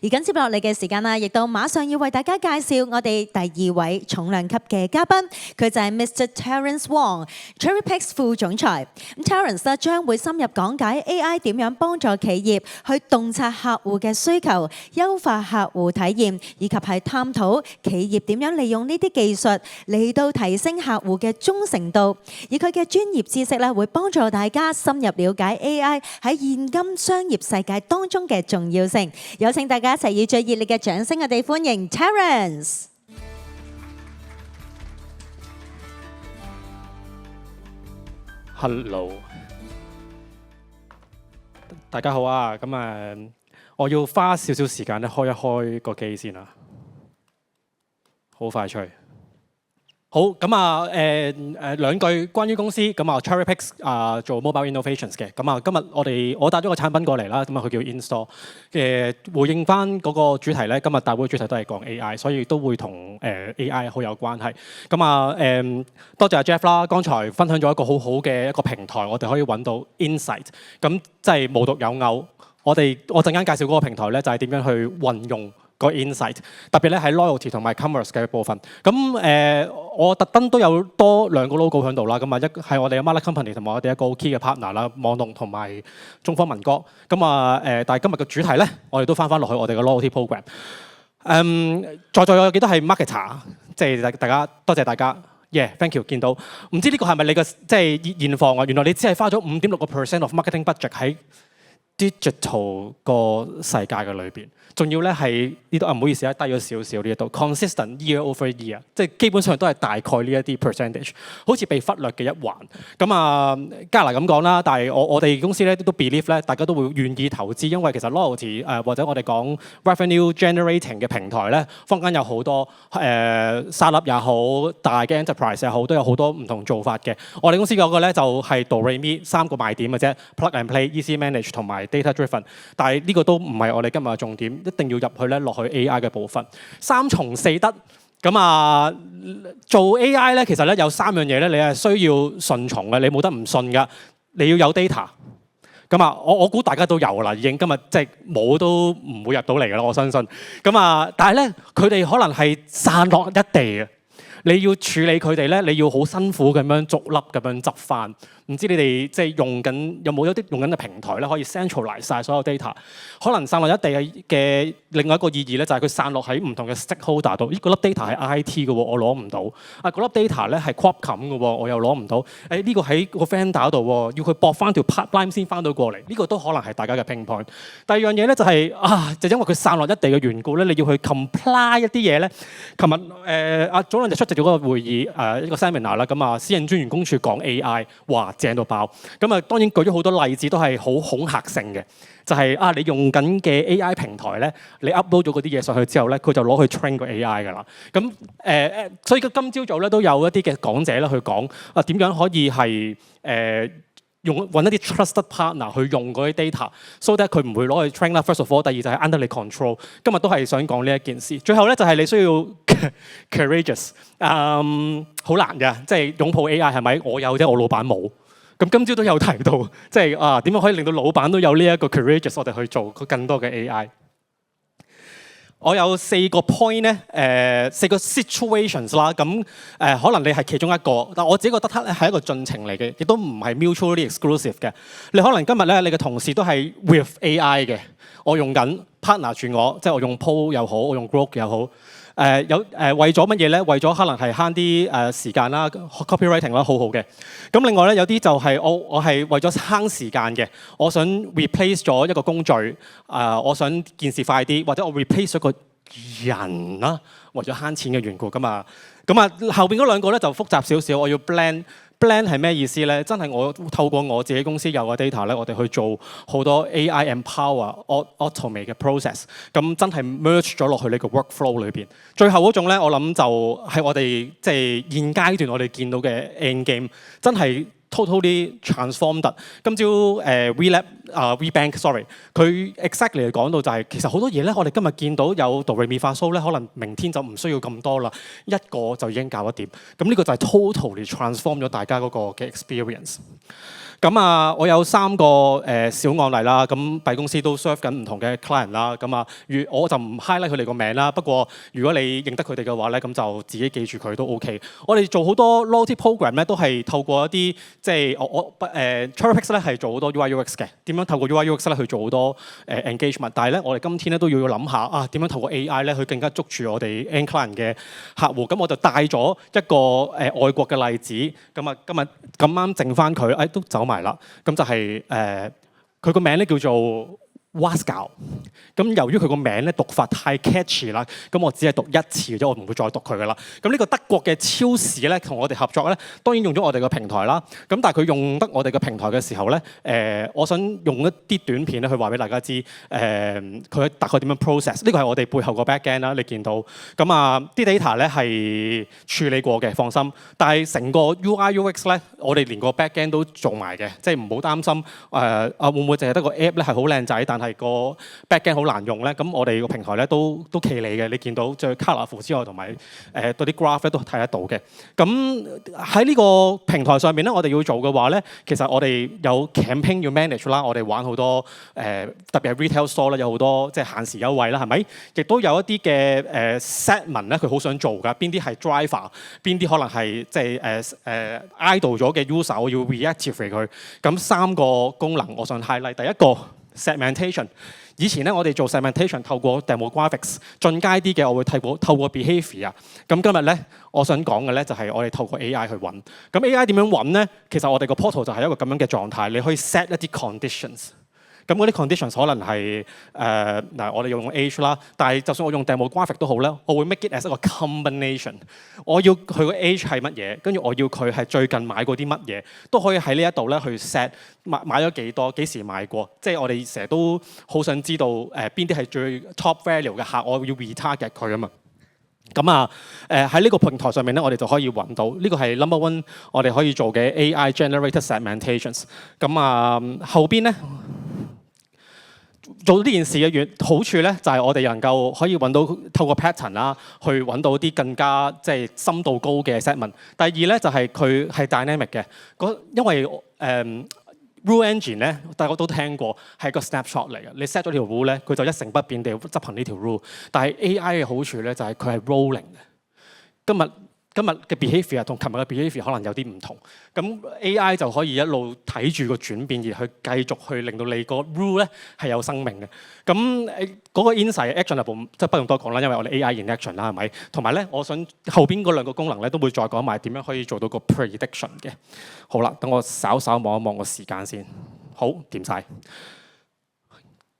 而緊接落嚟嘅時間啦，亦都馬上要為大家介紹我哋第二位重量級嘅嘉賓，佢就係 Mr. Terence Wong，Cherrypick 副總裁。Terence 咧將會深入講解 AI 點樣幫助企業去洞察客戶嘅需求、優化客戶體驗，以及係探討企業點樣利用呢啲技術嚟到提升客戶嘅忠誠度。而佢嘅專業知識咧，會幫助大家深入了解 AI 喺現今商業世界當中嘅重要性。有請大家一齊以最熱烈嘅掌聲，我哋歡迎 Terence。Hello， 大家好啊！咁我要花少少時間咧開一開個機先啦，好快脆。好咁兩句關於公司咁Cherrypick 做 mobile innovations 嘅咁今日我帶咗個產品過嚟啦，咁佢叫 Install 回應翻嗰個主題咧，今日大會主題都係講 AI， 所以都會同AI 好有關係。咁多謝阿 Jeff 啦，剛才分享咗一個好好嘅一個平台，我哋可以揾到 insight， 咁即係無獨有偶。我陣間介紹嗰個平台咧，就係點樣去運用個 insight， 特別咧喺 loyalty 同埋 commerce 嘅部分。咁我特登都有多兩個 logo 喺度啦。咁一係我哋嘅 Mother Company 同埋我哋一個 key 嘅 partner 啦，網龍同埋中方民歌。咁但係今日嘅主題咧，我哋都翻落去我哋嘅 loyalty program。在座有幾多係 marketer？ 即係大家多謝大家。thank you， 見到。唔知呢個係咪你嘅即係現況啊？原來你只係花咗 5.6% of marketing budget 喺 digital 個世界嘅裏邊，仲要咧係呢度唔好意思啊，低咗少少呢一度 consistent year over year， 即係基本上都係大概呢一啲 percentage， 好似被忽略嘅一環。咁加拿咁講啦，但係我哋公司咧都 believe 咧，大家都會願意投資，因為其實 loyalty 或者我哋講 revenue generating 嘅平台咧，坊間有好多startup 也好，大嘅 enterprise 也好，都有好多唔同做法嘅。我哋公司嗰個咧就係 DoReMe 3個賣點嘅啫 ，plug and play、easy manage 同埋data driven， 但係呢個都唔係我哋今日嘅重點，一定要入去咧落去 AI 嘅部分。三從四德，咁做 AI 咧，其實咧有3樣嘢咧，你係需要順從嘅，你冇得唔信噶。你要有 data， 咁我估大家都有啦，已經今日即係冇都唔會入到嚟噶啦，我相信。咁但係咧，佢哋可能係散落一地嘅，你要處理佢哋咧，你要好辛苦咁樣逐粒咁樣執翻。唔知你哋即係用緊有冇一啲用緊嘅平台咧，可以 centralize 曬所有 data？ 可能散落一地嘅另外一個意義咧，就係佢散落喺唔同嘅 stakeholder 度。嗰粒 data 係 IT 嘅喎，我攞唔到。嗰粒 data 咧係 Qualcomm 嘅喎，我又攞唔到。呢個喺個 vendor 度喎，要佢駁翻條 pipeline 先翻到過嚟。呢個都可能係大家嘅 pain point。第二樣嘢咧就係就因為佢散落一地嘅緣故咧，你要去 comply 一啲嘢咧。琴日早兩日出席咗嗰個會議一個 seminar 啦，咁私隱專員公署講 AI， 哇正到爆。咁當然舉咗好多例子都係好恐嚇性嘅，就係你用緊嘅 AI 平台咧，你 upload 咗嗰啲嘢上去之後咧，佢就攞去 train 個 AI 㗎啦。咁所以今朝早咧都有一啲嘅講者咧去講點樣可以係揾一啲 trusted partner 去用嗰啲 data，so that 佢唔會攞去 train 啦。First of all， 第二就係 under 你 control。今日都係想講呢一件事。最後咧就係你需要 courageous， 好難嘅，即係擁抱 AI 係咪？我有啫，我老闆冇。咁今朝都有提到，即係點樣可以令到老闆都有呢一個 courageous， 我哋去做更多嘅 AI。我有4個 point 咧，4個 situations 啦。咁可能你係其中一個，但我自己覺得係一個進程嚟嘅，亦都唔係 mutually exclusive 嘅。你可能今日咧，你嘅同事都係 with AI 嘅，我用緊 partner 住我，即係我用 Poll 又好，我用 Grok 又好。為咗乜嘢咧？為咗可能係慳啲時間啦 ，copywriting 啦，好好嘅。咁另外咧，有啲就係我係為咗慳時間嘅，我想 replace 咗一個工序，我想件事快啲，或者我 replace 咗個人啦，為咗慳錢嘅緣故咁後邊嗰兩個咧就複雜少少，我要 blend 係咩意思咧？真係我透過我自己公司有嘅 data 咧，我哋去做好多 AI empower automate 嘅 process， 咁真係 merge 咗落去呢個 workflow 裏邊。最後嗰種咧，我諗就係我哋即係現階段我哋見到嘅 end game， 真係 totally transformed。今朝WeBank，sorry， 佢 exactly 講到就係其實好多嘢咧，我哋今日見到有 DoReMe 發蘇咧，可能明天就唔需要咁多啦，一個就已經搞得掂。咁呢個就係 totally transform 咗大家嗰個嘅 experience。咁啊，我有3個小案例啦。咁敝公司都 serve 緊唔同嘅 client 啦。咁啊，我就唔 highlight 佢哋個名啦。不過如果你認得佢哋嘅話咧，咁就自己記住佢都 OK。我哋做好多 loyalty program 咧，都係透過一啲即係Cherrypix 咧係做好多 UI UX 嘅。點樣透過 UI UX 咧去做好多engagement？但係咧，我哋今天咧都要諗下啊，點樣透過 AI 咧去更加捉住我哋 end client 嘅客戶。咁我就帶咗一個外國嘅例子。咁啊，今日咁啱剩翻佢，都走埋啦。咁就係佢個名咧叫做 Wascal。咁由於佢個名咧讀法太 catchy 啦，咁我只係讀一次啫，我唔會再讀佢噶啦。咁呢個德國嘅超市咧同我哋合作咧，當然用咗我哋個平台啦。咁但係佢用得我哋個平台嘅時候咧，我想用一啲短片咧去話俾大家知，佢大概點樣 process。呢個係我哋背後個 backend 啦，你見到。咁啊，啲 data 咧係處理過嘅，放心。但係成個 UI UX 咧，我哋連個 backend 都做埋嘅，即係唔好擔心會唔會淨係得個 app 咧係好靚仔，但係個 backend 好難用咧。咁我哋個平台咧都企理嘅，你見到最 colourful 之外，同埋對啲 graph 咧都睇得到嘅。咁喺呢個平台上面咧，我哋要做嘅話咧，其實我哋有 campaign 要 manage 啦，我哋玩好多特別係 retail store 咧，有好多即係限時優惠啦，係咪？亦都有一啲嘅segment 咧，佢好想做㗎，邊啲係 driver， 邊啲可能係即係idle 咗嘅 user， 我要 reactivate 佢。咁3個功能我想 highlight。第一個 segmentation。以前咧，我哋做 segmentation 透過 demographics， 進階啲嘅我會透過 behaviour。咁今日咧，我想講嘅咧就係我哋透過 AI 去揾。咁 AI 點樣揾咧？其實我哋個 portal 就係一個咁樣嘅狀態，你可以 set 一啲 conditions。咁嗰啲 conditions 可能係我哋用 age 啦，但係就算我用 demographic 都好咧，我會 make it as 一個 combination。我要佢個 age 係乜嘢，跟住我要佢係最近買過啲乜嘢，都可以喺呢一度咧去 set 買咗幾多，幾時買過。即係我哋成日都好想知道邊啲係最 top value 嘅客，我要 retarget 佢啊嘛。咁啊喺呢個平台上面咧，我哋就可以揾到呢個係 number one 我哋可以做嘅 AI generated segmentations。咁啊後邊咧。做呢件事嘅好處咧，就係我哋能夠可以揾到透過 pattern 啦，去揾到啲更加即係深度高嘅 segment。第二咧就係佢係 dynamic 嘅，因為rule engine 咧，大家都聽過係個 snapshot 嚟嘅。你 set 咗條 rule 咧，佢就一成不變地執行呢條 rule。但係 AI 嘅好處咧，就係佢係 rolling 嘅。今日嘅 behaviour 同琴日嘅 behaviour 可能有啲唔同，咁 AI 就可以一路睇住個轉變，而去繼續去令到你個 rule 咧係有生命嘅。咁嗰個 insight actionable 即係不用多講啦，因為我哋 AI in action 啦，係咪？同埋咧，我想後邊嗰2個功能咧都會再講埋點樣可以做到個 prediction 嘅。好啦，等我稍稍望一望個時間先。好，掂晒。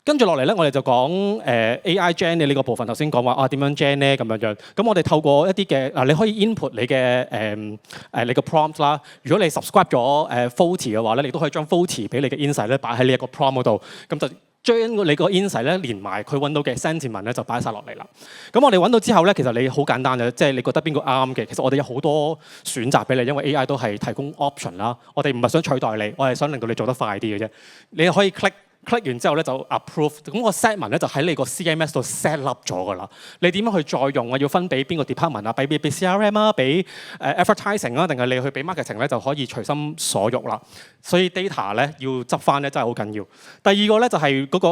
跟住落嚟咧，我哋就講AI gen 嘅呢個部分。頭先講話點樣 gen 咧咁樣。咁我哋透過一啲嘅你可以 input 你嘅你個 prompt 啦。如果你 subscribe 咗Foti 嘅話咧，你都可以將 Foti 俾你嘅 insight 咧擺喺呢一個 prompt 嗰度。咁就將你個 insight 咧連埋佢揾到嘅 sentiment 咧就擺晒落嚟啦。咁我哋揾到之後咧，其實你好簡單嘅，即係你覺得邊個啱嘅。其實我哋有好多選擇俾你，因為 AI 都係提供 option 啦。我哋唔係想取代你，我係想令到你做得快啲嘅啫。你可以 click 完之後咧就 approve， 咁個 segment 咧就喺你個 CMS 度 set up 咗㗎啦。你點樣去再用啊？要分俾邊個 department 啊？俾 CRM 啊？俾advertising 啊？定係你去俾 marketing 咧就可以隨心所欲啦。所以 data 咧要執翻咧真係好緊要。第二個咧就係嗰個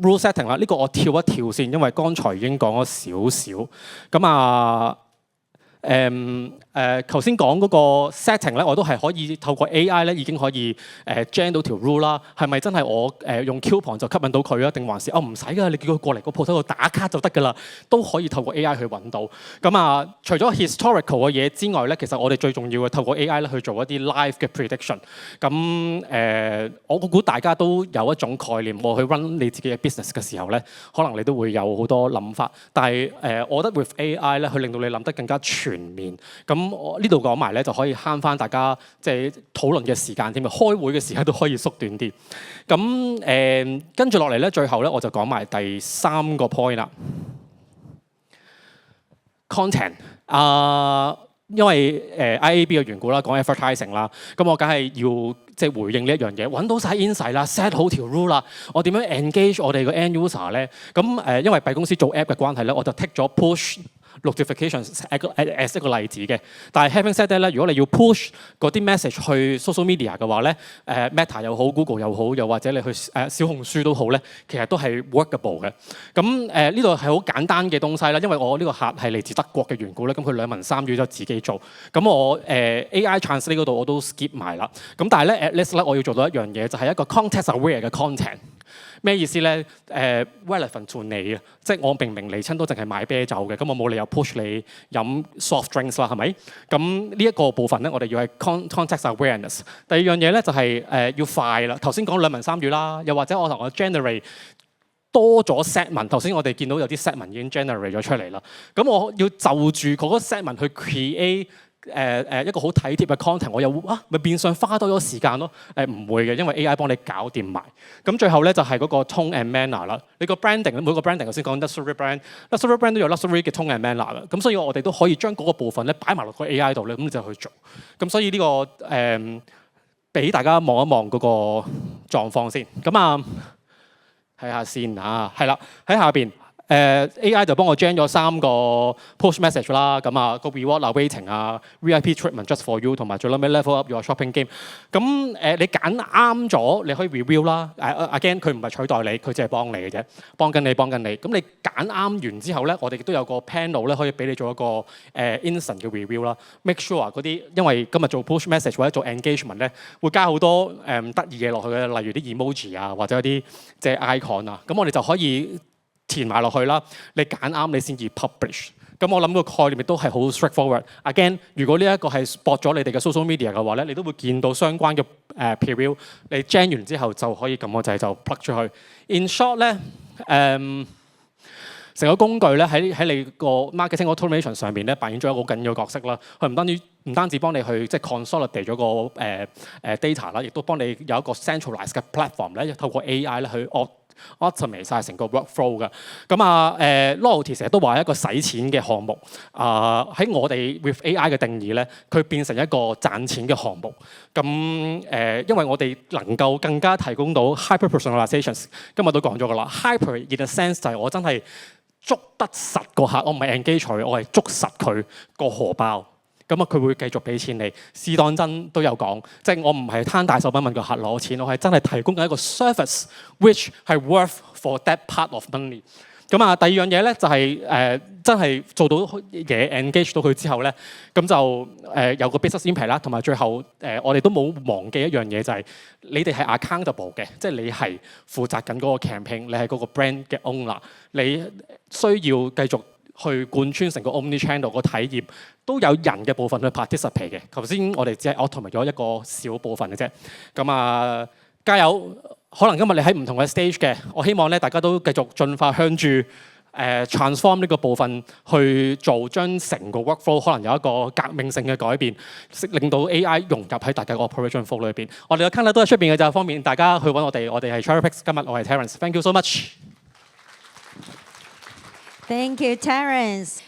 rule setting 啦。呢個我跳一跳先，因為剛才已經講咗少少。咁啊頭先講嗰個 setting 咧，我都係可以透過 AI 咧已經可以gen 到條 rule 啦。係咪真係我用 coupon 就吸引到佢啊？定還是唔使㗎？你叫佢過嚟個鋪頭度打卡就得㗎啦。都可以透過 AI 去揾到。咁啊，除咗 historical 嘅嘢之外咧，其實我哋最重要嘅透過 AI 咧去做一啲 live 嘅 prediction。咁我估大家都有一種概念，我去 run 你自己嘅 business 嘅時候咧，可能你都會有好多諗法。但係我覺得 with AI 咧，去令到你諗得更加全面。咁我呢度講埋咧，就可以慳翻大家即係討論嘅時間添啊，開會嘅時間都可以縮短啲。咁跟住落嚟咧，最後咧我就講埋第3個 point 啦。content 因為IAB 嘅緣故啦，講 advertising 啦，咁我梗係要即係回應呢一樣嘢，揾到晒 insight 啦 ，set 好條 rule 啦，我點樣 engage 我哋個 end user 咧？咁因為敝公司做 app 嘅關係咧，我就 take 咗 push notification as 一個例子嘅。但係 having said that 咧，如果你要 push 嗰啲 message 去 social media 嘅話咧，Meta 又好 ，Google 又好，又或者你去小紅書都好咧，其實都係 workable 嘅。咁呢度係好簡單嘅東西啦，因為我呢個客係嚟自德國嘅緣故咧，咁佢兩文三語就自己做。咁我AI translate 嗰度我都 skip 埋啦。咁但係咧 at least 咧我要做到一樣嘢，就係一個 context aware 嘅 content。咩意思咧？relevant to 你啊，即係我明明嚟親都淨係買啤酒嘅，咁我冇理由 push 你飲 soft drinks 啦，係咪？咁呢一個部分咧，我哋要係 context awareness。第二樣嘢咧就係要快啦。頭先講兩文三語啦，又或者我同我 generate 多咗 set 文。頭先我哋見到有啲 set 文已經 generate 咗出嚟啦。咁我要就住嗰個 set 文去 create。一個好體貼嘅 content， 我又咪變相花多咗時間咯？唔會嘅，因為 AI 幫你搞掂埋。咁最後咧就係嗰個 tone and manner 啦。你個 branding 每個 branding 頭先講 luxury brand，luxury brand 都有 luxury 嘅 tone and manner 嘅。咁所以我哋都可以將嗰個部分咧擺埋落個 AI 度咧，咁你就去做。咁所以呢個俾大家望一望嗰個狀況先。咁睇下先啊，係啦，喺下邊。AI 就幫我 gen 咗3個 push message 啦，咁個 reward 啊 waiting 啊 VIP treatment just for you 同埋最後尾 level up your shopping game。咁你揀啱咗，你可以 review 啦。again 佢唔係取代你，佢只係幫你嘅啫，幫緊你。咁你揀啱完之後咧，我哋亦都有個 panel 咧，可以俾你做一個instant 嘅 review 啦。make sure 嗰啲因為今日做 push message 或者做 engagement 咧，會加好多得意嘢落去嘅，例如啲 emoji 啊，或者一啲即係 icon 啊，咁我哋就可以填埋落去啦，你揀啱你先至 publish。咁我諗個概念亦都係好 straightforward。Again， 如果呢一個係駁咗你哋嘅 social media 嘅話咧，你都會見到相關嘅preview。你 gen 完之後就可以撳個掣就 plug 出去。In short 咧，成個工具咧喺你個 marketing automation 上面咧扮演咗一個好緊要嘅角色啦。佢唔單止幫你去即係 consolidate 咗個data 啦，亦都幫你有一個 centralized 嘅 platform 咧，透過 AI 咧去automate 晒成個 workflow 嘅。咁loyalty 成日都話係一個使錢嘅項目。喺我哋 with AI 嘅定義咧，佢變成一個賺錢嘅項目。咁因為我哋能夠更加提供到 hyper personalizations， 今日都講咗㗎啦。hyper in a sense 就係我真係捉得實個客，我唔係 engage 佢，我係捉實佢個荷包。咁佢會繼續俾錢你。試當真都有講，即係我唔係攤大手板問個客攞錢，我係真係提供緊一個 service，which 係 worth for that part of money。咁第二樣嘢咧就係真係做到嘢 engage 到佢之後咧，咁就有個 business impact 啦，同埋最後我哋都冇忘記一樣嘢，就係你哋係 accountable 嘅，即係你係負責緊嗰個 campaign， 你係嗰個 brand 嘅 owner， 你需要繼續去貫穿成個 omni-channel 個體驗，都有人嘅部分去 participate 嘅。頭先我哋只係 automate 咗一個小部分嘅啫。咁加油！可能今日你喺唔同嘅 stage 嘅，我希望咧大家都繼續進化向住transform 呢個部分去做，將成個 workflow 可能有一個革命性嘅改變，令到 AI 融入喺大家個 operation flow 裏邊。我哋嘅 calendar 都喺出邊嘅，就方便大家去揾我哋。我哋係 CherryPix， 今日我係 Terence。Thank you so much。Thank you, Terence。